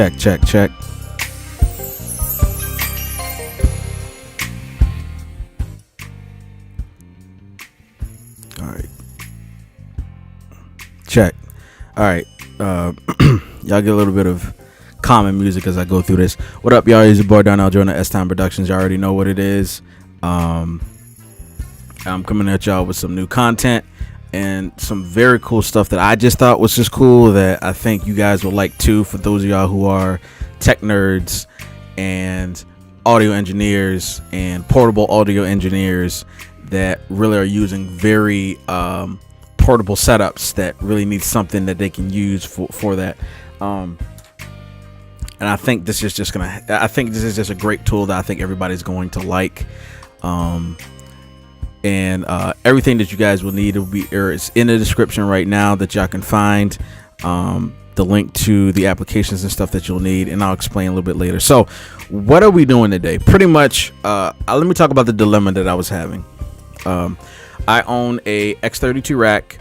Check, check, check. All right. Check. All right. Y'all get a little bit of common music as I go through this. What up, y'all? It's your boy Darnell joining S-Time Productions. Y'all already know what it is. I'm coming at y'all with some new content and some very cool stuff that I just thought was just cool that I think you guys will like too, for those of y'all who are tech nerds and audio engineers and portable audio engineers that really are using very portable setups that really need something that they can use for that. And I think this is just a great tool that I think everybody's going to like. And everything that you guys will need is in the description right now that y'all can find the link to the applications and stuff that you'll need, and I'll explain a little bit later. So what are we doing today? Pretty much let me talk about the dilemma that I was having. I own a X32 Rack,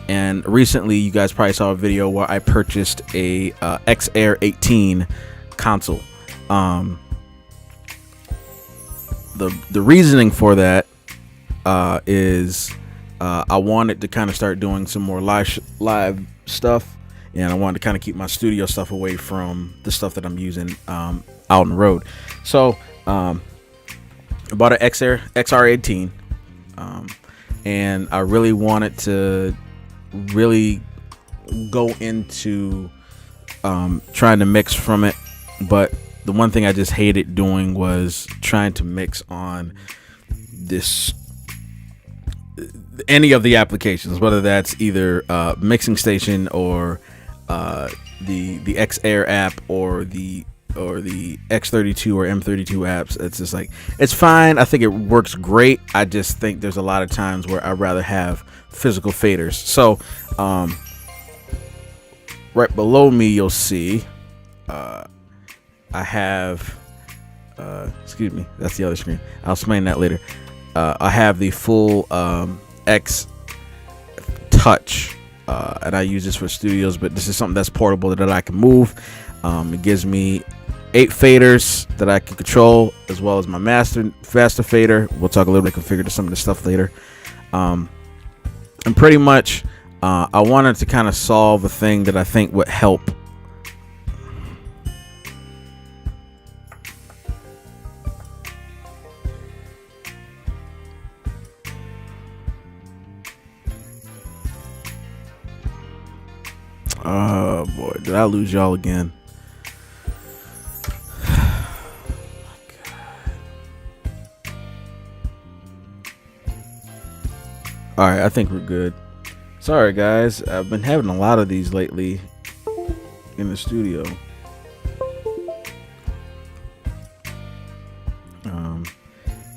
and recently you guys probably saw a video where I purchased a XR18 console. The reasoning for that is I wanted to kind of start doing some more live stuff, and I wanted to kind of keep my studio stuff away from the stuff that I'm using out on the road. So I bought an XR18, and I really wanted to really go into trying to mix from it, but the one thing I just hated doing was trying to mix on this any of the applications, whether that's either mixing station or the XR app or the X32 or M32 apps. It's just like, it's fine. I think it works great. I just think there's a lot of times where I'd rather have physical faders. So right below me you'll see I have excuse me, that's the other screen. I'll explain that later. I have the full X Touch, and I use this for studios, but this is something that's portable that I can move. It gives me 8 faders that I can control, as well as my faster fader. We'll talk a little bit configure to some of the stuff later. And pretty much I wanted to kind of solve a thing that I think would help. Oh boy, did I lose y'all again? All right, I think we're good. Sorry guys, I've been having a lot of these lately in the studio.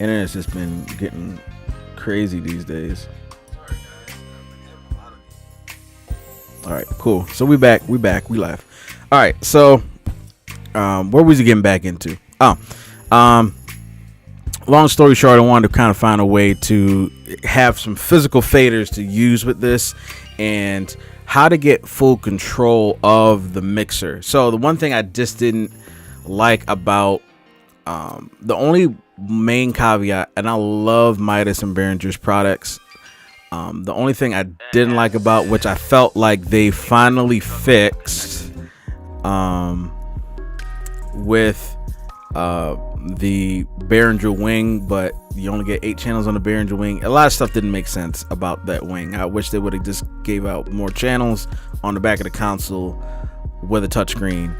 Internet's just been getting crazy these days. All right, cool. So we back, we live. All right, so where was he getting back into? Long story short, I wanted to kind of find a way to have some physical faders to use with this, and how to get full control of the mixer. So the one thing I just didn't like about the only main caveat, and I love Midas and Behringer's products, the only thing I didn't like about, which I felt like they finally fixed with the Behringer wing, but you only get 8 channels on the Behringer wing. A lot of stuff didn't make sense about that wing. I wish they would have just gave out more channels on the back of the console with a touchscreen.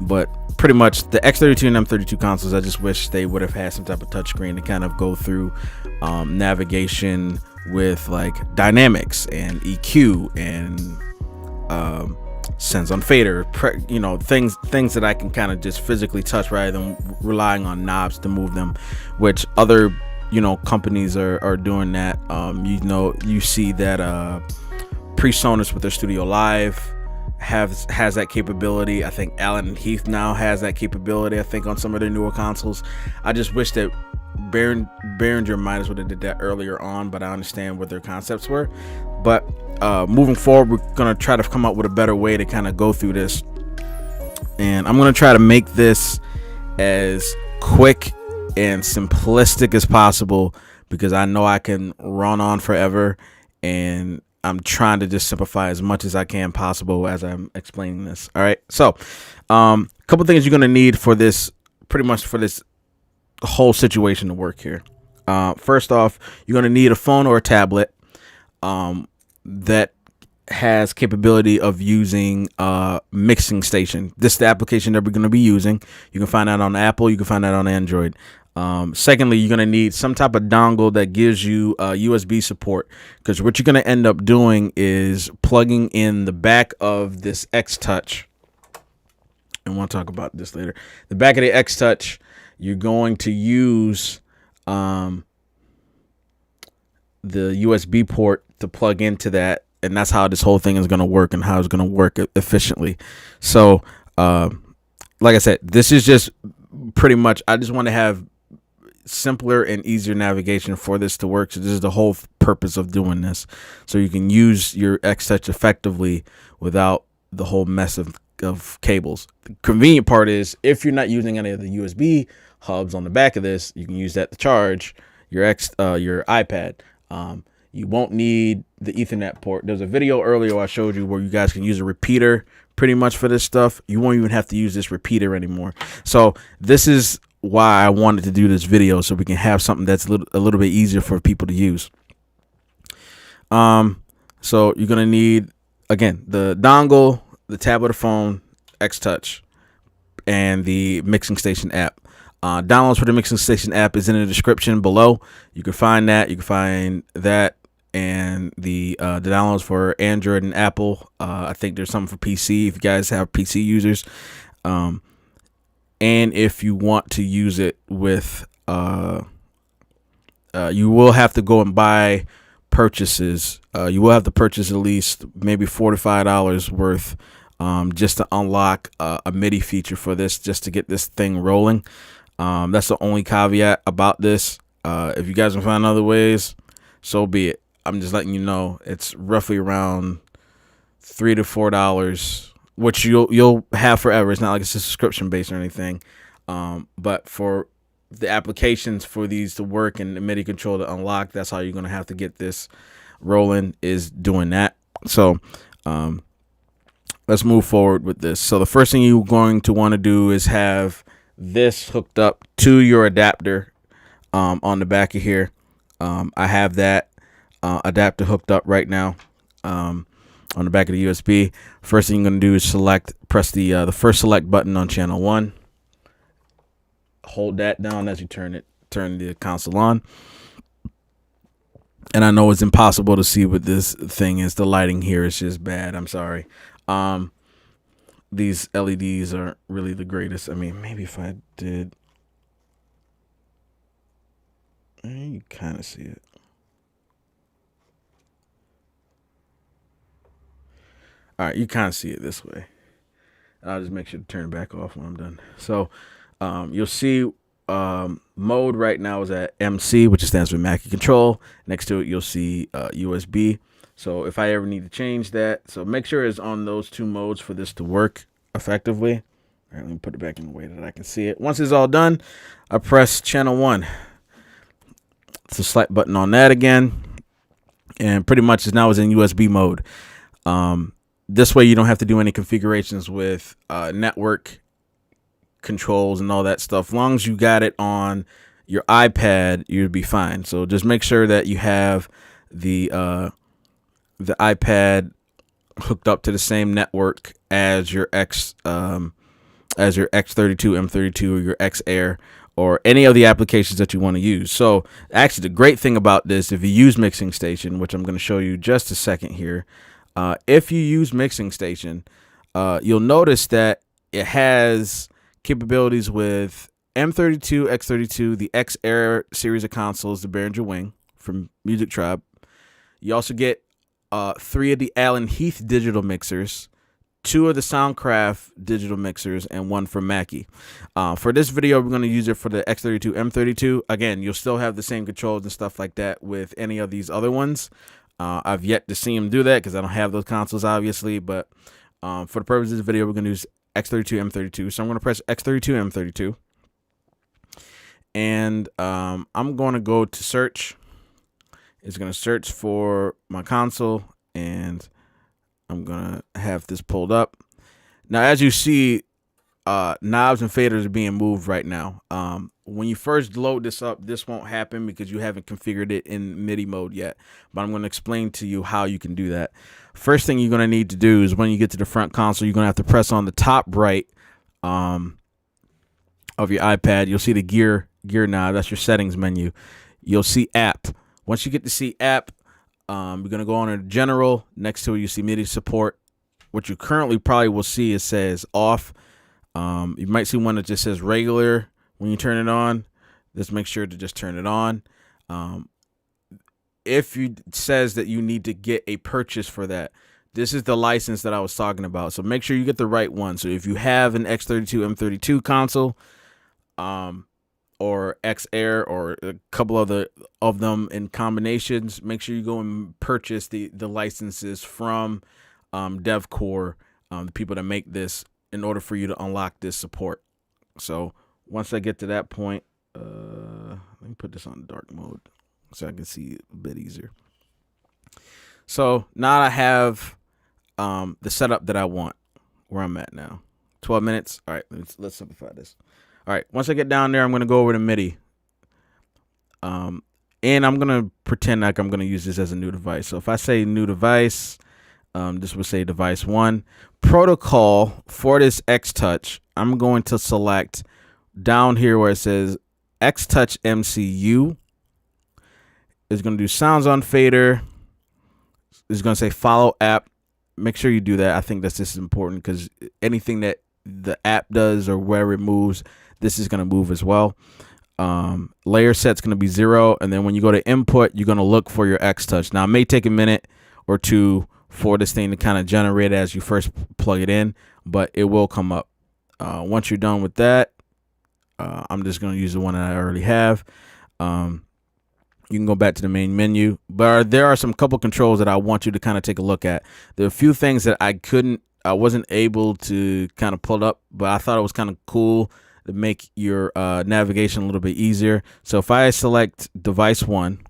But pretty much the X32 and M32 consoles, I just wish they would have had some type of touchscreen to kind of go through navigation with like dynamics and EQ and sense on fader, things that I can kind of just physically touch rather than relying on knobs to move them, which other companies are doing that. You see that Presonus with their Studio Live has that capability. I think Allen and Heath now has that capability, I think, on some of their newer consoles. I just wish that Behringer might as well have did that earlier on, but I understand what their concepts were. But moving forward, we're gonna try to come up with a better way to kind of go through this and I'm gonna try to make this as quick and simplistic as possible because I know I can run on forever, and I'm trying to just simplify as much as I can possible as I'm explaining this. All right, so a couple things you're gonna need for this, pretty much for this whole situation to work here. First off, you're gonna need a phone or a tablet that has capability of using Mixing Station. This is the application that we're going to be using. You can find that on Apple. You can find that on Android. Secondly, you're going to need some type of dongle that gives you USB support, because what you're going to end up doing is plugging in the back of this X Touch, and we'll talk about this later. The back of the X Touch, you're going to use the USB port to plug into that, and that's how this whole thing is going to work and how it's going to work efficiently. So like I said, this is just pretty much, I just want to have simpler and easier navigation for this to work. So this is the whole purpose of doing this, so you can use your X Touch effectively without the whole mess of cables. The convenient part is, if you're not using any of the USB hubs on the back of this, you can use that to charge your iPad. You won't need the Ethernet port. There's a video earlier I showed you where you guys can use a repeater pretty much for this stuff. You won't even have to use this repeater anymore. So this is why I wanted to do this video, so we can have something that's a little bit easier for people to use. So you're gonna need, again, the dongle, the tablet or phone, X Touch, and the Mixing Station app. Downloads for the Mixing Station app is in the description below. You can find that. You can find that and the downloads for Android and Apple. I think there's something for PC if you guys have PC users. And if you want to use it with, you will have to go and buy purchases. You will have to purchase at least maybe $4 to $5 worth just to unlock a MIDI feature for this, just to get this thing rolling. That's the only caveat about this. If you guys can find other ways, so be it. I'm just letting you know it's roughly around $3 to $4, which you'll have forever. It's not like it's a subscription based or anything. But for the applications for these to work and the MIDI control to unlock, that's how you're gonna have to get this rolling, is doing that. So let's move forward with this. So the first thing you're going to want to do is have this hooked up to your adapter on the back of here. I have that adapter hooked up right now on the back of the USB. First thing you're going to do is press the first select button on channel 1. Hold that down as you turn the console on. And I know it's impossible to see what this thing is. The lighting here is just bad. I'm sorry. These LEDs aren't really the greatest. I mean, maybe if I did, you kind of see it. All right, you kind of see it this way. I'll just make sure to turn it back off when I'm done. So you'll see mode right now is at MC, which stands for Mackie Control. Next to it, you'll see USB. So if I ever need to change that, so make sure it's on those two modes for this to work effectively. All right, let me put it back in the way that I can see it. Once it's all done, I press channel 1. It's a select button on that again. And pretty much now is in USB mode. This way you don't have to do any configurations with network controls and all that stuff. As long as you got it on your iPad, you'll be fine. So just make sure that you have the iPad hooked up to the same network as your X32 M32 or your XR or any of the applications that you want to use. So actually, the great thing about this, if you use Mixing Station, which I'm going to show you just a second here, if you use Mixing Station, you'll notice that it has capabilities with M32, X32, the XR series of consoles, the Behringer Wing from Music Tribe. You also get 3 of the Alan Heath digital mixers, 2 of the Soundcraft digital mixers, and 1 from Mackie. For this video, we're going to use it for the X32 M32. Again, you'll still have the same controls and stuff like that with any of these other ones. I've yet to see him do that because I don't have those consoles, obviously. But for the purpose of this video, we're going to use X32 M32. So I'm going to press X32 M32. And I'm going to go to search. It's going to search for my console, and I'm going to have this pulled up. Now, as you see, knobs and faders are being moved right now. When you first load this up, this won't happen because you haven't configured it in MIDI mode yet. But I'm going to explain to you how you can do that. First thing you're going to need to do is when you get to the front console, you're going to have to press on the top right of your iPad. You'll see the gear knob. That's your settings menu. You'll see app. Once you get to see app, you're going to go on to general. Next to it, you see MIDI support. What you currently probably will see, it says off. You might see one that just says regular. When you turn it on, just make sure to just turn it on. If it says that you need to get a purchase for that, this is the license that I was talking about. So make sure you get the right one. So if you have an X32 M32 console, or XR, or a couple of them in combinations, make sure you go and purchase the licenses from DevCore, the people that make this, in order for you to unlock this support. So once I get to that point, let me put this on dark mode so I can see a bit easier. So now I have the setup that I want, where I'm at now. 12 minutes. All right, let's simplify this. All right, once I get down there, I'm going to go over to MIDI. And I'm going to pretend like I'm going to use this as a new device. So if I say new device, this would say device 1. Protocol for this X-Touch, I'm going to select down here where it says X-Touch MCU. It's going to do sounds on fader. It's going to say follow app. Make sure you do that. I think that's just important because anything that the app does or where it moves, this is going to move as well. Layer set's going to be 0. And then when you go to input, you're going to look for your X-Touch. Now, it may take a minute or two for this thing to kind of generate as you first plug it in, but it will come up. Once you're done with that, I'm just going to use the one that I already have. You can go back to the main menu, but there are some couple controls that I want you to kind of take a look at. There are a few things that I wasn't able to kind of pull up, but I thought it was kind of cool to make your navigation a little bit easier. So if I select device 1,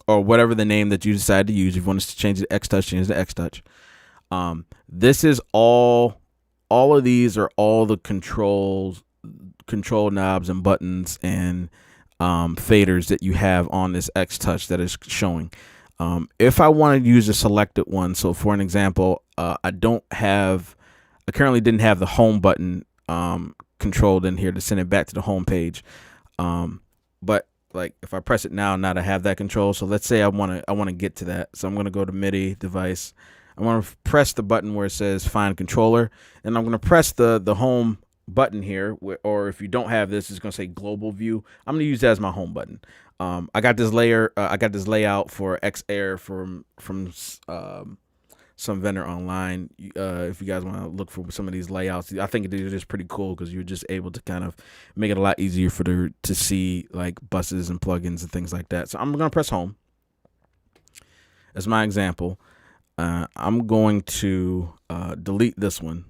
or whatever the name that you decide to use, if you want us to change the X-Touch, change the X-Touch. This is all of these are all the control knobs and buttons and faders that you have on this X-Touch that is showing. If I want to use a selected one, so for an example, I currently didn't have the home button controlled in here to send it back to the home page. But like if I press it now I have that control. So let's say I want to get to that. So I'm going to go to MIDI device. I want to press the button where it says find controller, and I'm going to press the home button here, or if you don't have this, it's going to say global view. I'm going to use that as my home button. I got this layout for XR from some vendor online. If you guys want to look for some of these layouts, I think they're just pretty cool because you're just able to kind of make it a lot easier to see like buses and plugins and things like that. So I'm going to press home as my example. I'm going to delete this one,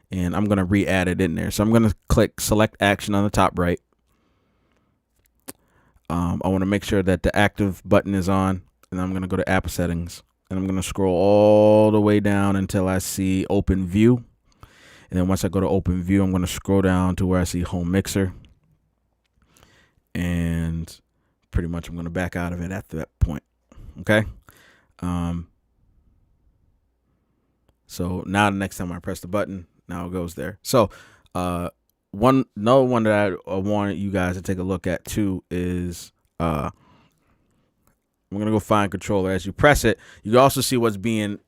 and I'm going to re-add it in there. So I'm going to click select action on the top right. I want to make sure that the active button is on, and I'm going to go to app settings, and I'm going to scroll all the way down until I see open view. And then once I go to open view, I'm going to scroll down to where I see home mixer, and pretty much I'm going to back out of it at that point. Okay. So now the next time I press the button, now it goes there. So another one that I wanted you guys to take a look at too is I'm gonna go find controller. As you press it, you can also see what's being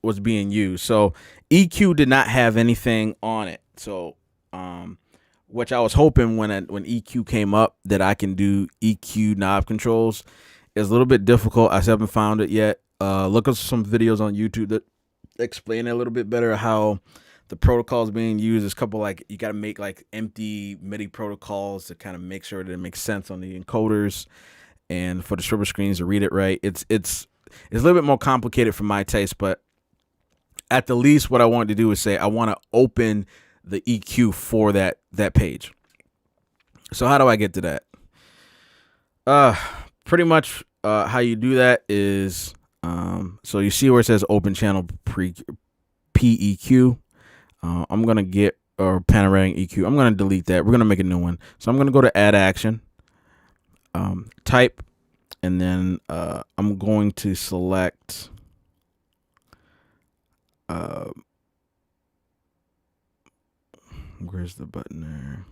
used. So EQ did not have anything on it. So which I was hoping when EQ came up that I can do EQ knob controls. It's a little bit difficult. I haven't found it yet. Look at some videos on YouTube that explain it a little bit better how the protocol is being used. There's a couple, like you got to make like empty MIDI protocols to kind of make sure that it makes sense on the encoders and for the stripper screens to read it right. It's a little bit more complicated for my taste, but at the least, what I want to do is say I want to open the EQ for that page. So how do I get to that? Pretty much how you do that is so you see where it says open channel PEQ. I'm gonna get or panoramic EQ. I'm gonna delete that. We're gonna make a new one. So I'm gonna go to add action, type, and then I'm going to select where's the button there?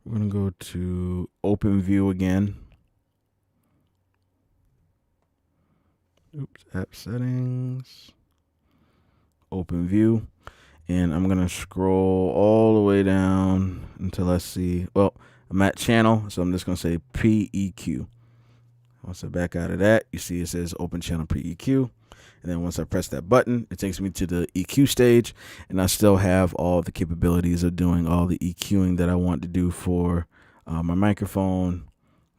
We're going to go to open view again. Oops, app settings, open view. And I'm going to scroll all the way down until I see, well, I'm at channel. So I'm just going to say PEQ. Once I back out of that, you see it says open channel PEQ. And then once I press that button, it takes me to the EQ stage, and I still have all the capabilities of doing all the EQing that I want to do for my microphone,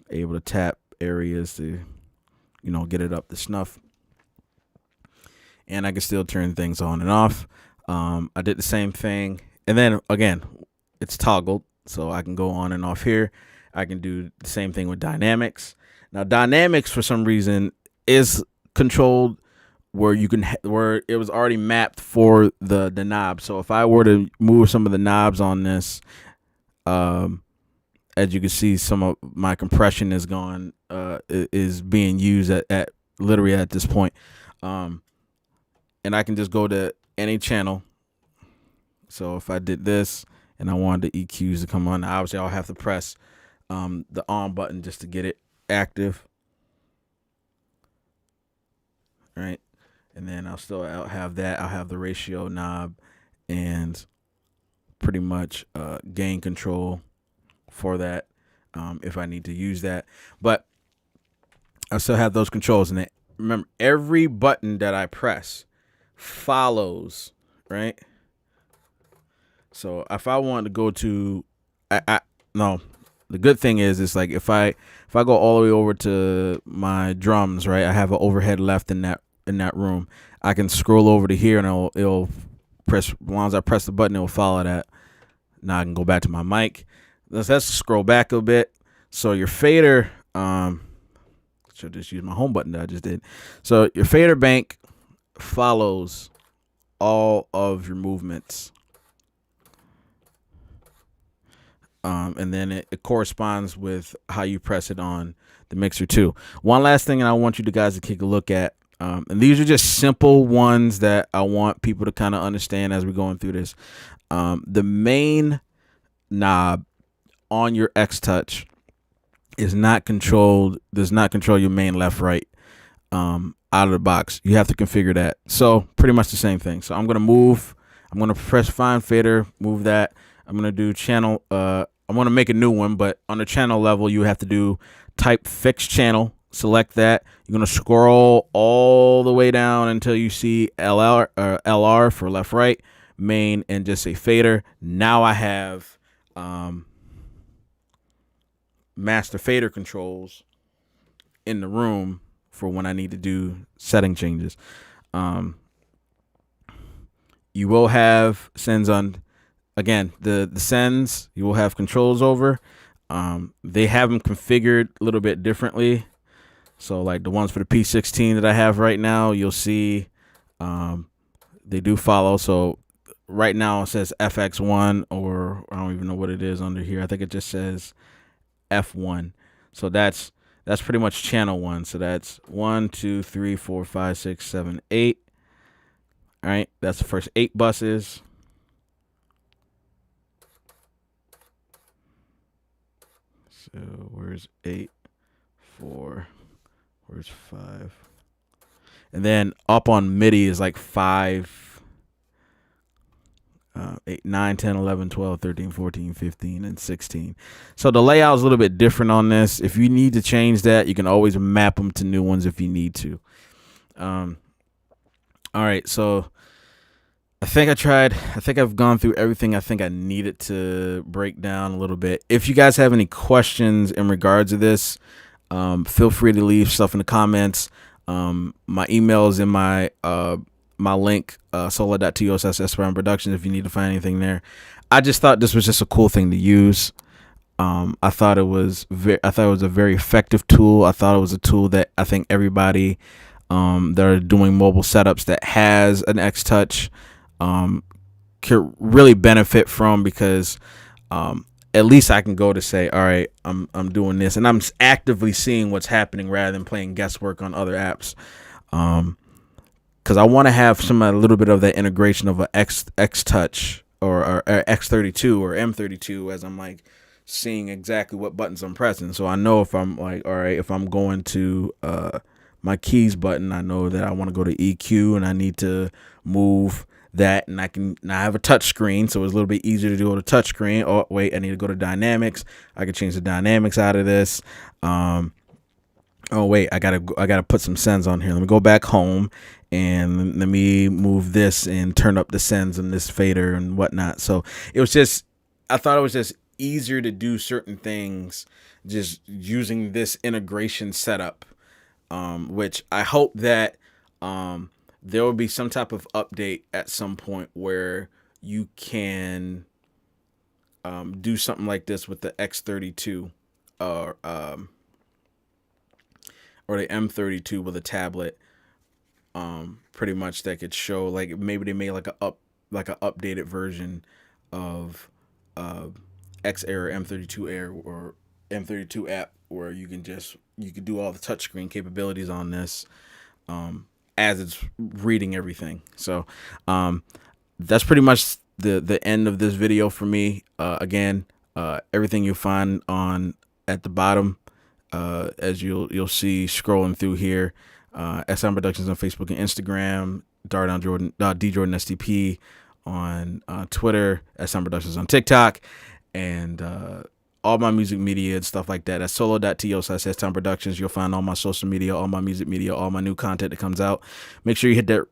able to tap areas to, get it up to snuff. And I can still turn things on and off. I did the same thing. And then again, it's toggled, so I can go on and off here. I can do the same thing with dynamics. Now, dynamics, for some reason, is controlled where where it was already mapped for the knob. So if I were to move some of the knobs on this, as you can see, some of my compression is gone, is being used at literally at this point. And I can just go to any channel. So if I did this and I wanted the EQs to come on, obviously I'll have to press the on button just to get it active. All right. And then I'll have that. I'll have the ratio knob and pretty much gain control for that if I need to use that. But I still have those controls. And then remember, every button that I press follows, right? So if I want to go to, no, the good thing is it's like if I go all the way over to my drums, right? I have an overhead left in that room. I can scroll over to here and it'll press, as long as I press the button, it'll follow that. Now I can go back to my mic. Let's scroll back a bit. So your fader, should just use my home button that I just did. So your fader bank follows all of your movements. And then it corresponds with how you press it on the mixer too. One last thing I want you guys to take a look at. And these are just simple ones that I want people to kind of understand as we're going through this. The main knob on your X Touch does not control your main left right out of the box. You have to configure that. So pretty much the same thing. So I'm gonna press find fader, move that. I'm gonna do channel. I'm gonna make a new one, but on the channel level, you have to do type fixed channel. Select that. You're gonna scroll all the way down until you see LR for left right, main, and just say fader. Now I have master fader controls in the room for when I need to do setting changes. You will have sends on. Again, the sends you will have controls over. They have them configured a little bit differently. So like the ones for the P16 that I have right now, you'll see they do follow. So right now it says FX1, or I don't even know what it is under here. I think it just says F1. So that's pretty much channel 1. So that's 1, 2, 3, 4, 5, 6, 7, 8. All right, that's the first 8 buses. So where's 8, 4, where's 5? And then up on MIDI is like 5, 8, 9, 10, 11, 12, 13, 14, 15, and 16. So the layout is a little bit different on this. If you need to change that, you can always map them to new ones if you need to. All right, so I think I've gone through everything I think I needed to break down a little bit. If you guys have any questions in regards to this, feel free to leave stuff in the comments. My email is in my my link, solo.to/Productions, if you need to find anything there. I just thought this was just a cool thing to use. I thought it was a very effective tool. I thought it was a tool that I think everybody that are doing mobile setups that has an X Touch could really benefit from, because at least I can go to say, all right, I'm doing this, and I'm actively seeing what's happening rather than playing guesswork on other apps. Because I want to have a little bit of that integration of a X Touch or X32 or M32, as I'm like seeing exactly what buttons I'm pressing. So I know if I'm like, all right, if I'm going to my keys button, I know that I want to go to EQ and I need to move that, and I have a touch screen, so it's a little bit easier to do on a touch screen. Oh wait, I need to go to dynamics. I can change the dynamics out of this. Oh wait, I gotta put some sends on here. Let me go back home and let me move this and turn up the sends and this fader and whatnot. So I thought it was just easier to do certain things just using this integration setup, which I hope that there will be some type of update at some point where you can do something like this with the X32 or the M32 with a tablet. Pretty much that could show, like, maybe they made like a updated version of XR M32 Air or M32 app, where you can do all the touchscreen capabilities on this as it's reading everything. So that's pretty much the end of this video for me. Again, everything you'll find at the bottom, as you'll see scrolling through here. SM Productions on Facebook and Instagram, DJordanSTP on Twitter, SM Productions on TikTok, and all my music media and stuff like that at solo.to/SM Productions. You'll find all my social media, all my music media, all my new content that comes out. Make sure you hit that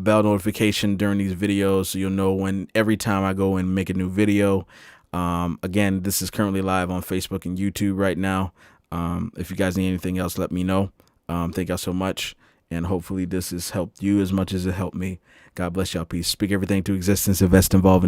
bell notification during these videos so you'll know every time I go and make a new video. Again, this is currently live on Facebook and YouTube right now. If you guys need anything else, let me know. Thank y'all so much, and hopefully this has helped you as much as it helped me. God bless y'all. Peace. Speak everything to existence. Invest, involve,